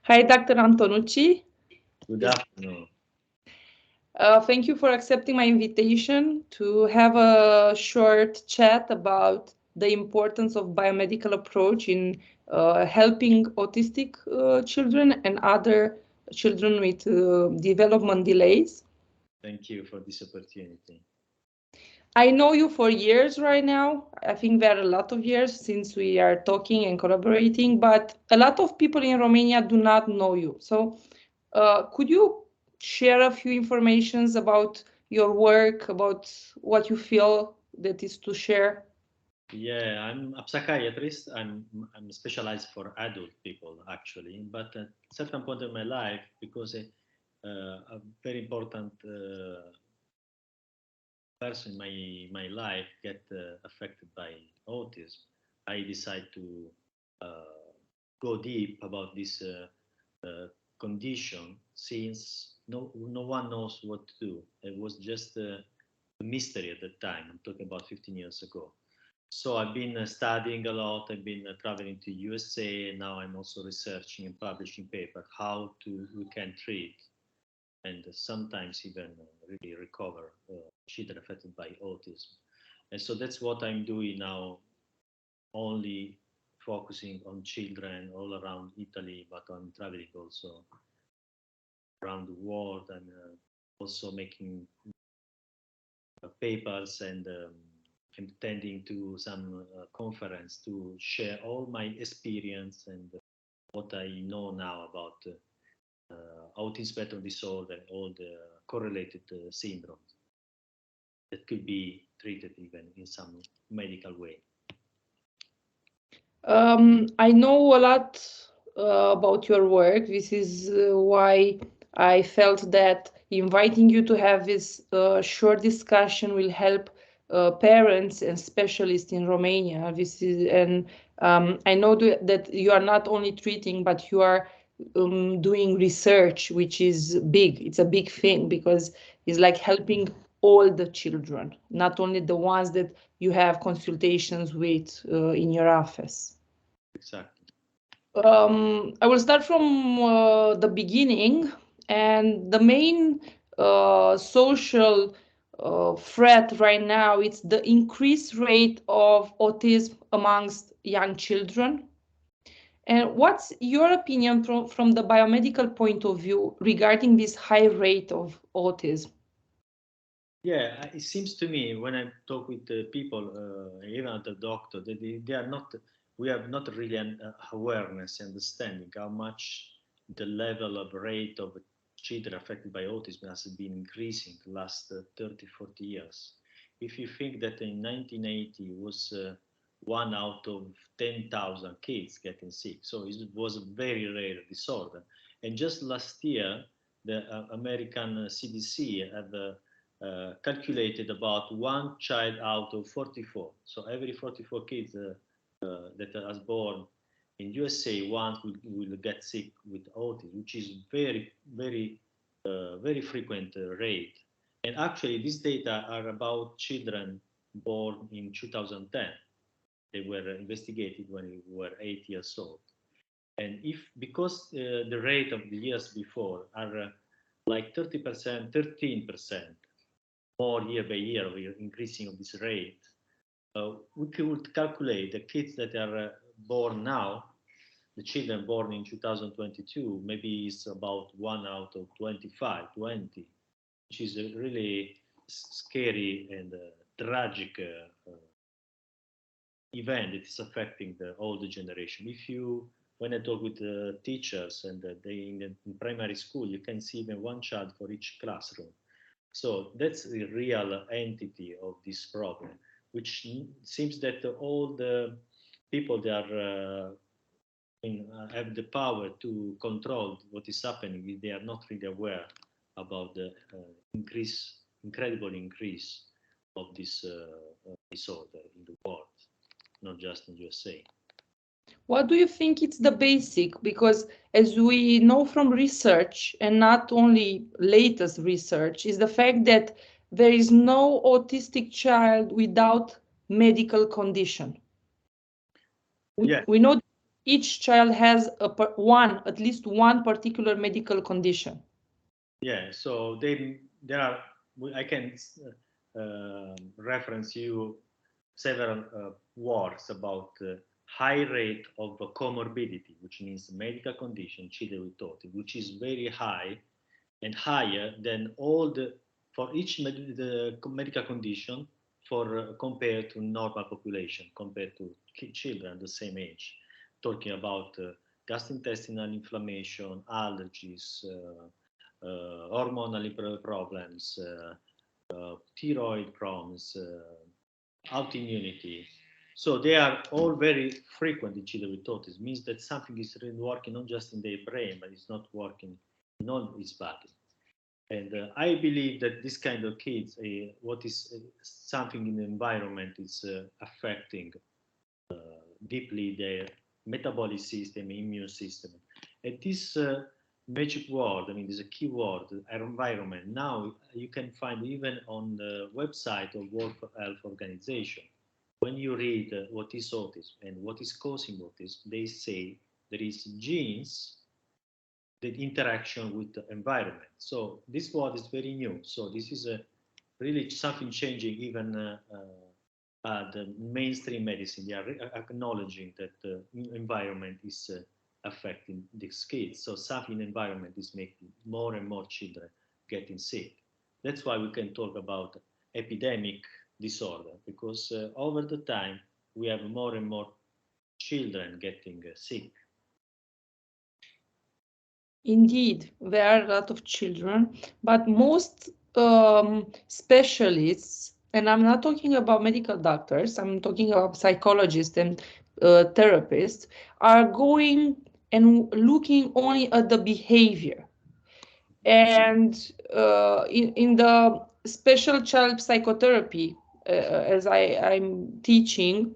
Hi, Dr. Antonucci. Good afternoon. Thank you for accepting my invitation to have a short chat about the importance of biomedical approach in helping autistic children and other children with development delays. Thank you for this opportunity. I know you for years right now. I think there are a lot of years since we are talking and collaborating, but a lot of people in Romania do not know you. So could you share a few informations about your work, about what you feel that is to share? Yeah, I'm a psychiatrist. I'm specialized for adult people actually, but at a certain point in my life, because a very important person in my life get affected by autism, I decide to go deep about this condition, since no one knows what to do. It was just a mystery at the time. I'm talking about 15 years ago. So I've been studying a lot. I've been traveling to USA, and now I'm also researching and publishing papers how we can treat and sometimes even really recover children affected by autism. And so that's what I'm doing now, only focusing on children all around Italy, but I'm traveling also around the world, and also making papers and attending to some conference to share all my experience and what I know now about autism spectrum disorder, all the correlated syndromes that could be treated even in some medical way. I know a lot about your work. This is why I felt that inviting you to have this short discussion will help parents and specialists in Romania. This is, and I know that you are not only treating, but you are doing research, which is big. It's a big thing because it's like helping all the children, not only the ones that you have consultations with in your office. Exactly. I will start from the beginning, and the main social threat right now is the increased rate of autism amongst young children. And what's your opinion from the biomedical point of view regarding this high rate of autism? Yeah, it seems to me when I talk with people, even at the doctor, that they are not. We have not really an awareness, understanding how much the level of rate of children affected by autism has been increasing the last 30, 40 years. If you think that in 1980 was 1 out of 10,000 kids getting sick, so it was a very rare disorder. And just last year, the American CDC had calculated about one child out of 44. So every 44 kids that are born in USA, one will get sick with autism, which is very, very frequent rate. And actually, these data are about children born in 2010. They were investigated when they were 8 years old. And because the rate of the years before are like 30%, 13%, more year by year, we are increasing of this rate. We could calculate the kids that are born now, the children born in 2022, maybe it's about 1 out of 25, 20, which is a really scary and tragic event that is affecting the older generation. When I talk with teachers and in primary school, you can see even one child for each classroom. So that's the real entity of this problem, which seems that all the people that are have the power to control what is happening, they are not really aware about the incredible increase of this disorder in the world, not just in USA. What do you think it's the basic? Because as we know from research, and not only latest research, is the fact that there is no autistic child without medical condition. Yeah. We know each child has at least one particular medical condition. Yeah, so there are, I can reference you several works about high rate of comorbidity, which means medical condition, children with autism, which is very high and higher than all for each medical condition compared to normal population, compared to children the same age. Talking about gastrointestinal inflammation, allergies, hormonal problems, thyroid problems, autoimmunity. So they are all very frequent in children with autism. Means that something is really working not just in their brain, but it's not working in all its body. And I believe that this kind of kids, what is something in the environment is affecting deeply their metabolic system, immune system. And this magic word, I mean, there's a key word, environment. Now you can find even on the website of World Health Organization. When you read what is autism and what is causing autism, they say there is genes, the interaction with the environment. So this word is very new. So this is really something changing even the mainstream medicine. They are acknowledging that the environment is affecting these kids. So something environment is making more and more children getting sick. That's why we can talk about epidemic disorder, because over the time we have more and more children getting sick. Indeed, there are a lot of children, but most specialists, and I'm not talking about medical doctors, I'm talking about psychologists and therapists, are going and looking only at the behavior. And in the special child psychotherapy, as I'm teaching,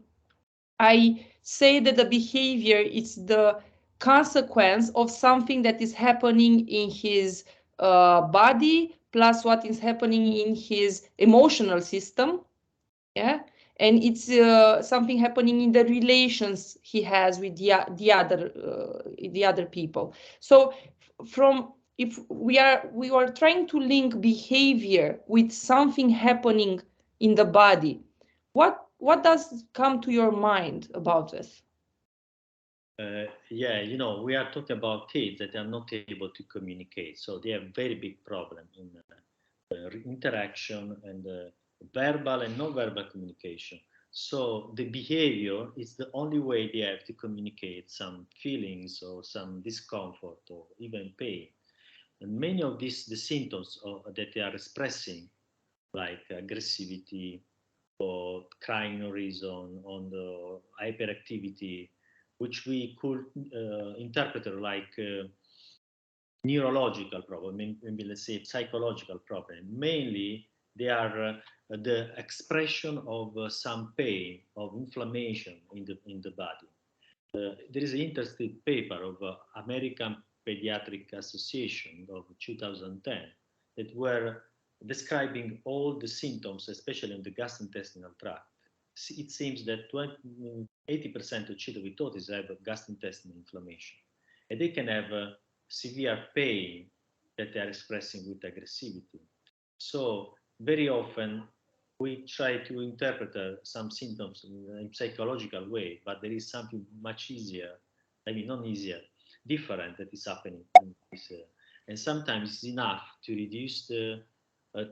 I say that the behavior is the consequence of something that is happening in his body plus what is happening in his emotional system. Yeah, and it's something happening in the relations he has with the other people. So if we are trying to link behavior with something happening in the body, what does come to your mind about this? Yeah, we are talking about kids that are not able to communicate. So they have very big problem in interaction and verbal and non-verbal communication. So the behavior is the only way they have to communicate some feelings or some discomfort or even pain. And many of the symptoms that they are expressing, like aggressivity or crying no reason, on the hyperactivity, which we could interpret like neurological problem, maybe let's say psychological problem. Mainly, they are the expression of some pain, of inflammation in the body. There is an interesting paper of American Pediatric Association of 2010 that were describing all the symptoms, especially in the gastrointestinal tract. It seems that 80% of children with autism have gastrointestinal inflammation, and they can have severe pain that they are expressing with aggressivity. So very often we try to interpret some symptoms in a psychological way, but there is something much easier, I mean not easier, different that is happening in this, and sometimes it's enough to reduce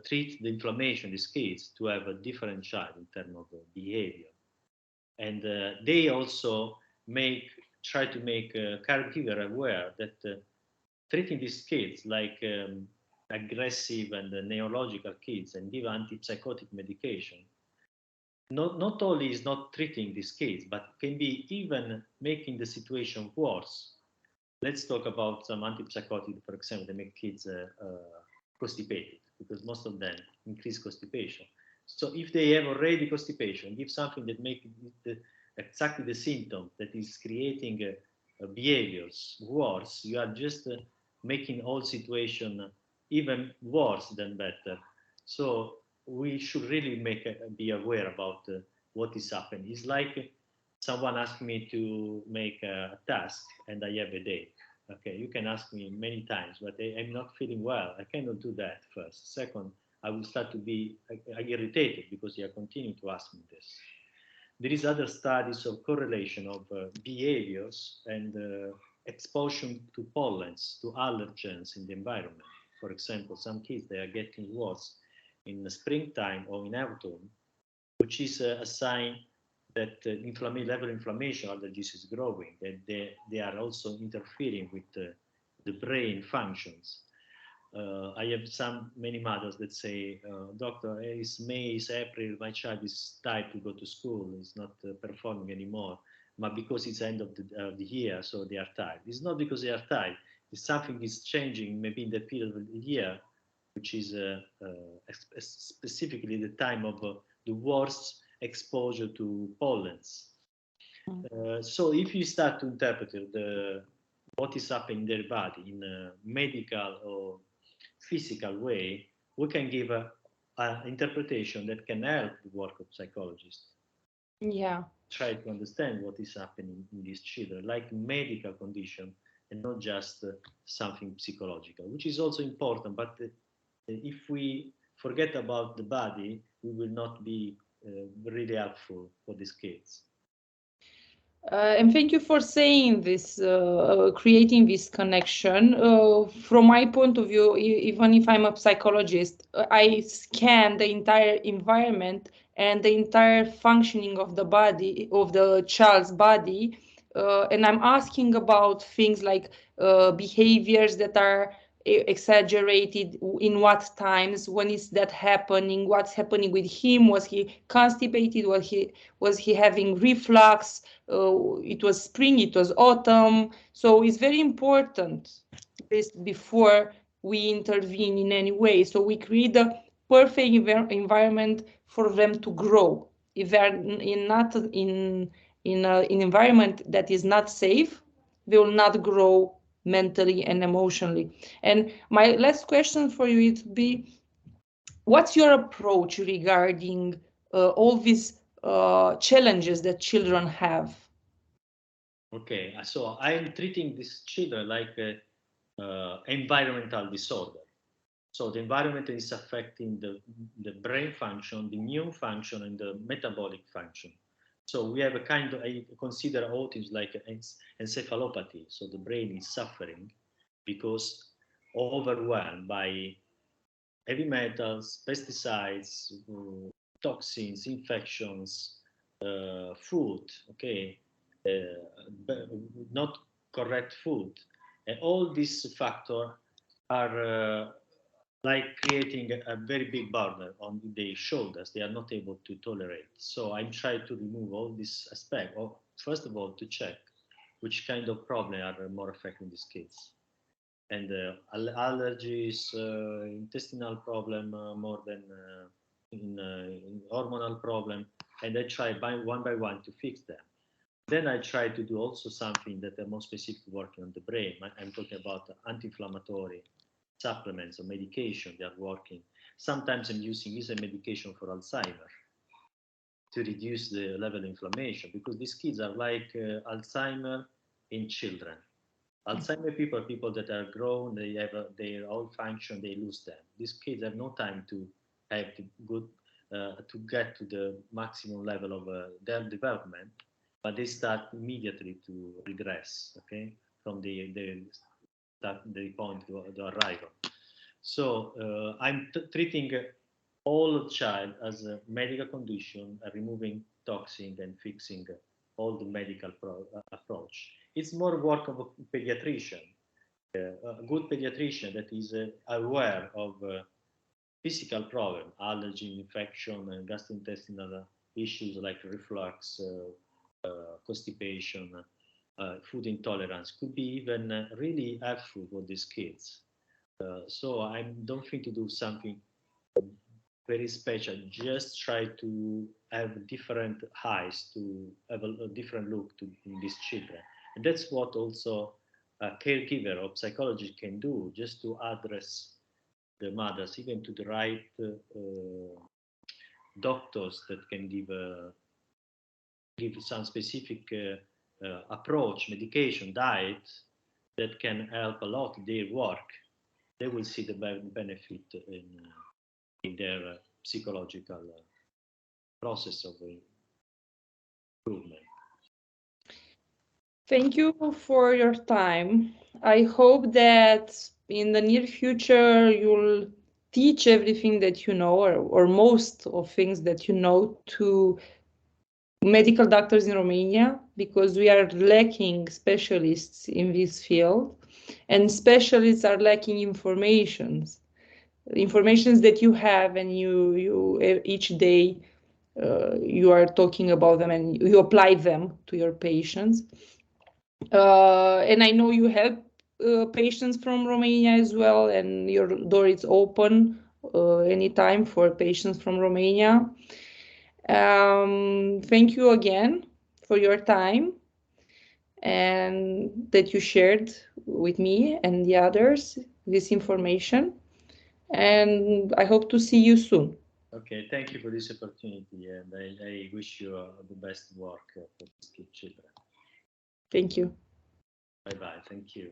treat the inflammation in these kids to have a different child in terms of behavior. And they also try to make caregiver aware that treating these kids like aggressive and neurological kids and give antipsychotic medication not only is not treating these kids, but can be even making the situation worse. Let's talk about some antipsychotic, for example, that make kids constipated, because most of them increase constipation. So if they have already constipation, give something that makes exactly the symptom that is creating behaviors worse, you are just making all situation even worse than better. So we should really be aware about what is happening. It's like someone asked me to make a task and I have a day. Okay, you can ask me many times, but I'm not feeling well. I cannot do that first. Second, I will start to be irritated because you are continuing to ask me this. There is other studies of correlation of behaviors and exposure to pollens, to allergens in the environment. For example, some kids, they are getting worse in the springtime or in autumn, which is a sign that level of inflammation allergies is growing, that they are also interfering with the brain functions. I have many mothers that say, doctor, it's May, it's April, my child is tired to go to school, he's not performing anymore, but because it's end of the year, so they are tired. It's not because they are tired, it's something is changing maybe in the period of the year, which is specifically the time of the worst exposure to pollens. So if you start to interpret what is happening in their body in a medical or physical way, we can give an interpretation that can help the work of psychologists. Yeah. Try to understand what is happening in these children, like medical condition, and not just something psychological, which is also important. But if we forget about the body, we will not be really helpful for these kids. And thank you for saying this, creating this connection. From my point of view, even if I'm a psychologist, I scan the entire environment and the entire functioning of the body, of the child's body. And I'm asking about things like behaviors that are exaggerated, in what times, when is that happening, what's happening with him, was he constipated, was he having reflux, it was spring, it was autumn. So it's very important this before we intervene in any way, so we create the perfect environment for them to grow. If they're not in an environment that is not safe, they will not grow mentally and emotionally. And my last question for you would be, what's your approach regarding all these challenges that children have? Okay, so I'm treating these children like environmental disorder. So the environment is affecting the brain function, the immune function, and the metabolic function. So we have a kind of, I consider autism like encephalopathy. So the brain is suffering because overwhelmed by heavy metals, pesticides, toxins, infections, food, okay, not correct food. And all these factors are like creating a very big burden on their shoulders. They are not able to tolerate. So I'm trying to remove all this aspect. Or first of all, to check which kind of problem are more affecting these kids. And allergies, intestinal problem more than in hormonal problem. And I try one by one to fix them. Then I try to do also something that are more specific working on the brain. I'm talking about anti-inflammatory supplements or medication that are working. Sometimes I'm using a medication for Alzheimer to reduce the level of inflammation, because these kids are like Alzheimer in children. Alzheimer people that are grown, they have their whole function, they lose them. These kids have no time to have to get to the maximum level of their development, but they start immediately to regress, okay, from the point of the arrival. So I'm treating all child as a medical condition, removing toxin and fixing all the medical approach. It's more work of a pediatrician, a good pediatrician that is aware of physical problem, allergy, infection, and gastrointestinal issues like reflux, constipation, food intolerance, could be even really helpful for these kids. So I don't think to do something very special, just try to have different eyes, to have a different look in these children. And that's what also a caregiver or psychologist can do, just to address the mothers, even to the right doctors that can give give some specific approach, medication, diet that can help a lot their work, they will see the benefit in their psychological process of improvement. Thank you for your time. I hope that in the near future you'll teach everything that you know, or most of things that you know, to medical doctors in Romania, because we are lacking specialists in this field, and specialists are lacking informations that you have, and you each day you are talking about them and you apply them to your patients. And I know you help patients from Romania as well, and your door is open anytime for patients from Romania. Thank you again for your time and that you shared with me and the others this information. And I hope to see you soon. Okay, thank you for this opportunity, and I wish you the best work for these children. Thank you. Bye-bye, thank you.